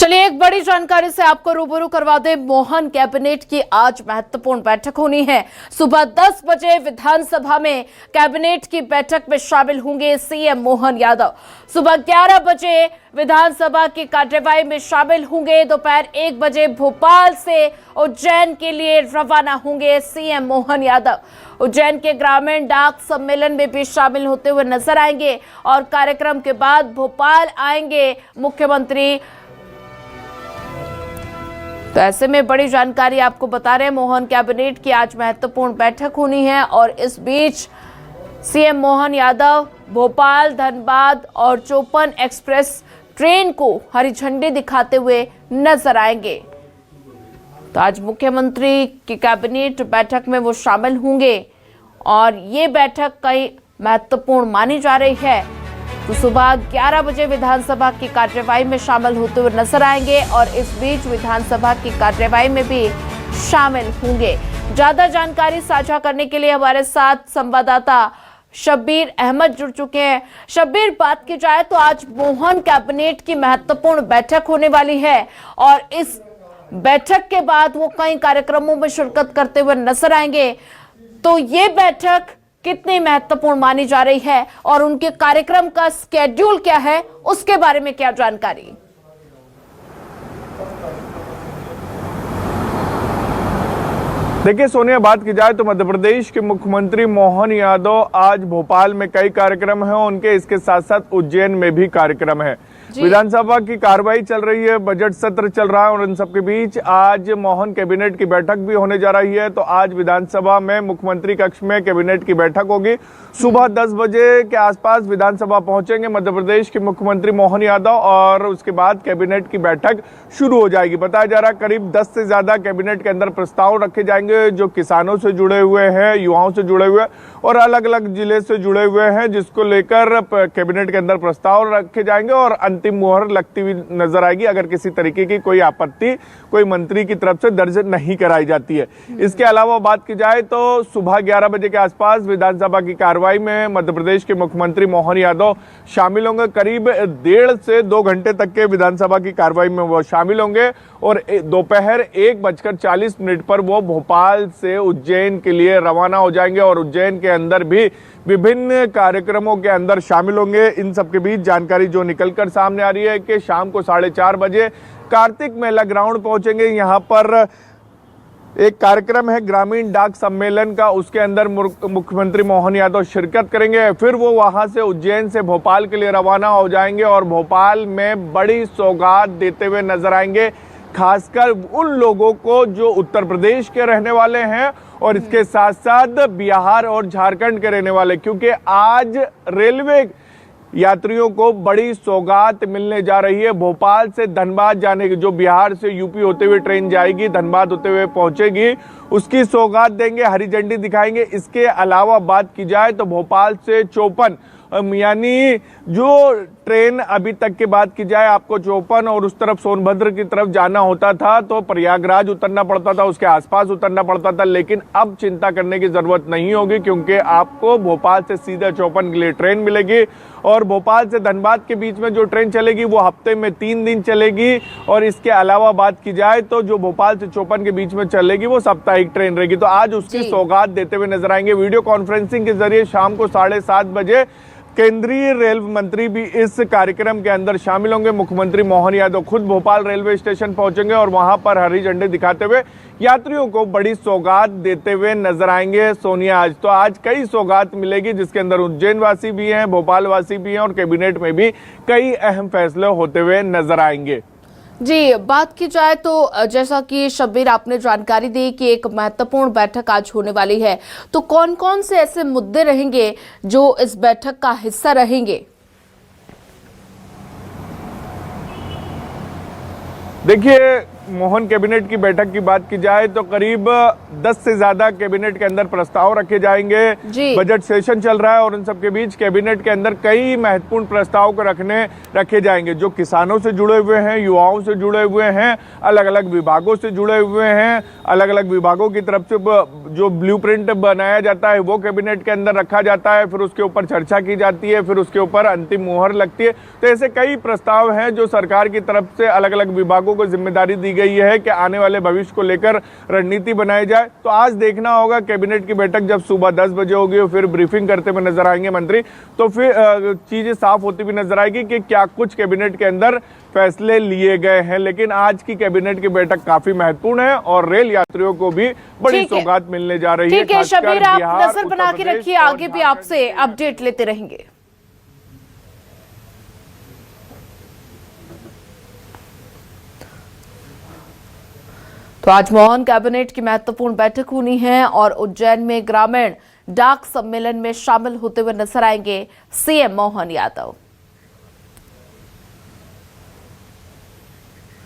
चलिए एक बड़ी जानकारी से आपको रूबरू करवा दें। मोहन कैबिनेट की आज महत्वपूर्ण बैठक होनी है। सुबह 10 बजे विधानसभा में कैबिनेट की बैठक में शामिल होंगे सीएम मोहन यादव। सुबह 11 बजे विधानसभा की कार्यवाही में शामिल होंगे। दोपहर 1 बजे भोपाल से उज्जैन के लिए रवाना होंगे सीएम मोहन यादव। उज्जैन के ग्रामीण डाक सम्मेलन में भी शामिल होते हुए नजर आएंगे और कार्यक्रम के बाद भोपाल आएंगे मुख्यमंत्री। तो ऐसे में बड़ी जानकारी आपको बता रहे हैं, मोहन कैबिनेट की आज महत्वपूर्ण बैठक होनी है और इस बीच सीएम मोहन यादव भोपाल, धनबाद और चौपन एक्सप्रेस ट्रेन को हरी झंडी दिखाते हुए नजर आएंगे। तो आज मुख्यमंत्री की कैबिनेट बैठक में वो शामिल होंगे और ये बैठक कई महत्वपूर्ण मानी जा रही है। तो सुबह 11 बजे विधानसभा की कार्यवाही में शामिल होते हुए नजर आएंगे और इस बीच विधानसभा की कार्यवाही में भी शामिल होंगे। ज्यादा जानकारी साझा करने के लिए हमारे साथ संवाददाता शब्बीर अहमद जुड़ चुके हैं। शब्बीर, बात की जाए तो आज मोहन कैबिनेट की महत्वपूर्ण बैठक होने वाली है और इस बैठक के बाद वो कई कार्यक्रमों में शिरकत करते हुए नजर आएंगे। तो ये बैठक कितनी महत्वपूर्ण मानी जा रही है और उनके कार्यक्रम का स्केड्यूल क्या है, उसके बारे में क्या जानकारी? देखिए सोनिया, बात की जाए तो मध्य प्रदेश के मुख्यमंत्री मोहन यादव आज भोपाल में कई कार्यक्रम हैं, उनके इसके साथ साथ उज्जैन में भी कार्यक्रम है। विधानसभा की कार्रवाई चल रही है, बजट सत्र चल रहा है और इन सबके बीच आज मोहन कैबिनेट की बैठक भी होने जा रही है। तो आज विधानसभा में मुख्यमंत्री कक्ष में कैबिनेट की बैठक होगी। सुबह 10 बजे के आसपास विधानसभा पहुंचेंगे मध्य प्रदेश के मुख्यमंत्री मोहन यादव और उसके बाद कैबिनेट की बैठक शुरू हो जाएगी। बताया जा रहा है करीब 10 से ज्यादा कैबिनेट के अंदर प्रस्ताव रखे जाएंगे जो किसानों से जुड़े हुए हैं, युवाओं से जुड़े हुए और अलग अलग जिले से जुड़े हुए हैं, जिसको लेकर कैबिनेट के अंदर प्रस्ताव रखे जाएंगे और अंतिम मुहर लगती हुई नजर आएगी अगर किसी तरीके की कोई आपत्ति कोई मंत्री की तरफ से दर्ज नहीं कराई जाती है। इसके अलावा बात की जाए तो सुबह 11 बजे के आसपास विधानसभा की कार्रवाई में मध्य प्रदेश के मुख्यमंत्री मोहन यादव शामिल होंगे। करीब 1.5 से 2 घंटे तक के विधानसभा की कार्रवाई में वो शामिल होंगे और दोपहर 1:40 पर वो भोपाल से उज्जैन के लिए रवाना हो जाएंगे और उज्जैन के अंदर भी विभिन्न कार्यक्रमों के अंदर शामिल होंगे। इन सबके बीच जानकारी जो निकलकर सामने आ रही है कि शाम को 4:30 बजे कार्तिक मेला ग्राउंड पहुंचेंगे। यहाँ पर एक कार्यक्रम है ग्रामीण डाक सम्मेलन का, उसके अंदर मुख्यमंत्री मोहन यादव शिरकत करेंगे। फिर वो वहां से उज्जैन से भोपाल के लिए रवाना हो जाएंगे और भोपाल में बड़ी सौगात देते हुए नजर आएंगे, खासकर उन लोगों को जो उत्तर प्रदेश के रहने वाले हैं और इसके साथ साथ बिहार और झारखंड के रहने वाले, क्योंकि आज रेलवे यात्रियों को बड़ी सौगात मिलने जा रही है। भोपाल से धनबाद जाने की, जो बिहार से यूपी होते हुए ट्रेन जाएगी, धनबाद होते हुए पहुंचेगी, उसकी सौगात देंगे, हरी झंडी दिखाएंगे। इसके अलावा बात की जाए तो भोपाल से चौपन, यानी जो ट्रेन अभी तक की बात की जाए आपको चौपन और उस तरफ सोनभद्र की तरफ जाना होता था तो प्रयागराज उतरना पड़ता था, उसके आसपास उतरना पड़ता था, लेकिन अब चिंता करने की जरूरत नहीं होगी क्योंकि आपको भोपाल से सीधा चौपन के लिए ट्रेन मिलेगी और भोपाल से धनबाद के बीच में जो ट्रेन चलेगी वो हफ्ते में 3 दिन चलेगी और इसके अलावा बात की जाए तो जो भोपाल से चौपन के बीच में चलेगी वो साप्ताहिक ट्रेन रहेगी। तो आज उसकी सौगात देते हुए नजर आएंगे। वीडियो कॉन्फ्रेंसिंग के जरिए शाम को 7:30 बजे केंद्रीय रेल मंत्री भी इस कार्यक्रम के अंदर शामिल होंगे। मुख्यमंत्री मोहन यादव खुद भोपाल रेलवे स्टेशन पहुंचेंगे और वहां पर हरी झंडी दिखाते हुए यात्रियों को बड़ी सौगात देते हुए नजर आएंगे। सोनिया, आज कई सौगात मिलेगी जिसके अंदर उज्जैन वासी भी हैं, भोपाल वासी भी हैं और कैबिनेट में भी कई अहम फैसले होते हुए नजर आएंगे। जी, बात की जाए तो जैसा कि शब्बीर आपने जानकारी दी कि एक महत्वपूर्ण बैठक आज होने वाली है, तो कौन कौन से ऐसे मुद्दे रहेंगे जो इस बैठक का हिस्सा रहेंगे? देखिए, मोहन कैबिनेट की बैठक की बात की जाए तो करीब 10 से ज्यादा कैबिनेट के अंदर प्रस्ताव रखे जाएंगे। बजट सेशन चल रहा है और उन सबके बीच कैबिनेट के अंदर कई महत्वपूर्ण प्रस्ताव को रखे जाएंगे, जो किसानों से जुड़े हुए हैं, युवाओं से जुड़े हुए हैं, अलग अलग विभागों से जुड़े हुए हैं। अलग अलग विभागों की तरफ से जो ब्लूप्रिंट बनाया जाता है वो कैबिनेट के अंदर रखा जाता है, फिर उसके ऊपर चर्चा की जाती है, फिर उसके ऊपर अंतिम मुहर लगती है। तो ऐसे कई प्रस्ताव हैं जो सरकार की तरफ से अलग अलग विभागों को जिम्मेदारी दी गई है कि आने वाले भविष्य को लेकर रणनीति बनाई जाए। तो आज देखना होगा कैबिनेट की बैठक जब सुबह 10 बजे होगी, फिर ब्रीफिंग करते हुए नजर आएंगे मंत्री, तो फिर चीजें साफ होती हुई नजर आएगी कि क्या कुछ कैबिनेट के अंदर फैसले लिए गए हैं। लेकिन आज की कैबिनेट की बैठक काफी महत्वपूर्ण है और रेल यात्रियों को भी बड़ी सौगात मिलने जा रही है। ठीक है शबीर, आप नजर बना के रखिए, आगे भी आपसे अपडेट लेते रहेंगे। तो आज मोहन कैबिनेट की महत्वपूर्ण बैठक होनी है और उज्जैन में ग्रामीण डाक सम्मेलन में शामिल होते हुए नजर आएंगे सीएम मोहन यादव।